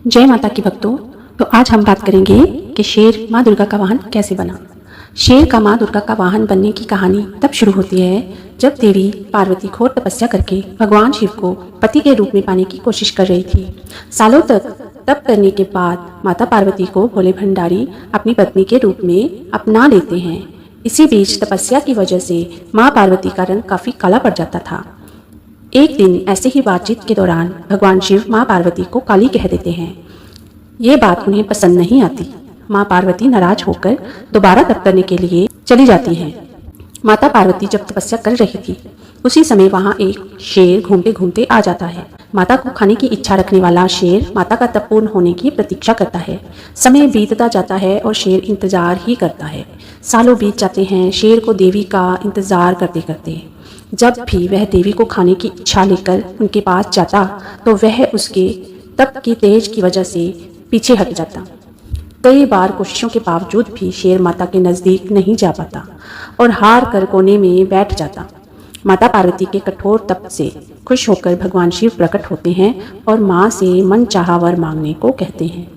जय माता की भक्तों। तो आज हम बात करेंगे कि शेर माँ दुर्गा का वाहन कैसे बना। शेर का माँ दुर्गा का वाहन बनने की कहानी तब शुरू होती है जब देवी पार्वती घोर तपस्या करके भगवान शिव को पति के रूप में पाने की कोशिश कर रही थी। सालों तक तप करने के बाद माता पार्वती को भोले भंडारी अपनी पत्नी के रूप में अपना लेते हैं। इसी बीच तपस्या की वजह से माँ पार्वती का रंग काफी काला पड़ जाता था। एक दिन ऐसे ही बातचीत के दौरान भगवान शिव माँ पार्वती को काली कह देते हैं। ये बात उन्हें पसंद नहीं आती। माँ पार्वती नाराज होकर दोबारा तप करने के लिए चली जाती हैं। माता पार्वती जब तपस्या कर रही थी उसी समय वहाँ एक शेर घूमते घूमते आ जाता है। माता को खाने की इच्छा रखने वाला शेर माता का तप पूर्ण होने की प्रतीक्षा करता है। समय बीतता जाता है और शेर इंतजार ही करता है। सालों बीत जाते हैं शेर को देवी का इंतजार करते करते। जब भी वह देवी को खाने की इच्छा लेकर उनके पास जाता तो वह उसके तप की तेज की वजह से पीछे हट जाता। कई बार कोशिशों के बावजूद भी शेर माता के नज़दीक नहीं जा पाता और हार कर कोने में बैठ जाता। माता पार्वती के कठोर तप से खुश होकर भगवान शिव प्रकट होते हैं और माँ से मनचाहा वर मांगने को कहते हैं।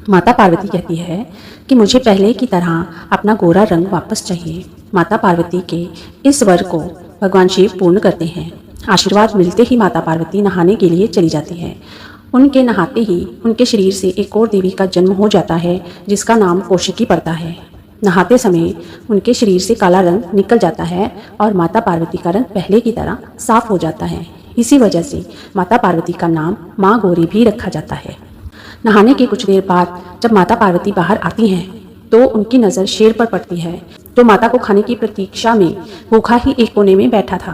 माता पार्वती कहती है कि मुझे पहले की तरह अपना गोरा रंग वापस चाहिए। माता पार्वती के इस वर को भगवान शिव पूर्ण करते हैं। आशीर्वाद मिलते ही माता पार्वती नहाने के लिए चली जाती है। उनके नहाते ही उनके शरीर से एक और देवी का जन्म हो जाता है जिसका नाम कौशिकी पड़ता है। नहाते समय उनके शरीर से काला रंग निकल जाता है और माता पार्वती का रंग पहले की तरह साफ हो जाता है। इसी वजह से माता पार्वती का नाम माँ गौरी भी रखा जाता है। नहाने के कुछ देर बाद जब माता पार्वती बाहर आती हैं तो उनकी नज़र शेर पर पड़ती है जो माता को खाने की प्रतीक्षा में भूखा ही एक कोने में बैठा था।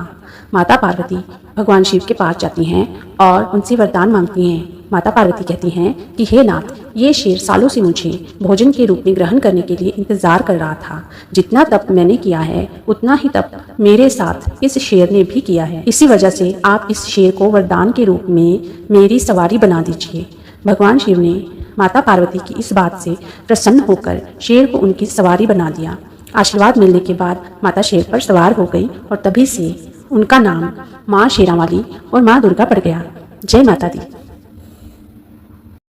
माता पार्वती भगवान शिव के पास जाती हैं और उनसे वरदान मांगती हैं। माता पार्वती कहती हैं कि हे नाथ, ये शेर सालों से मुझे भोजन के रूप में ग्रहण करने के लिए इंतजार कर रहा था। जितना तप मैंने किया है उतना ही तप मेरे साथ इस शेर ने भी किया है। इसी वजह से आप इस शेर को वरदान के रूप में मेरी सवारी बना दीजिए। भगवान शिव ने माता पार्वती की इस बात से प्रसन्न होकर शेर को उनकी सवारी बना दिया। आशीर्वाद मिलने के बाद माता शेर पर सवार हो गई और तभी से उनका नाम माँ शेरावाली और माँ दुर्गा पड़ गया। जय माता दी।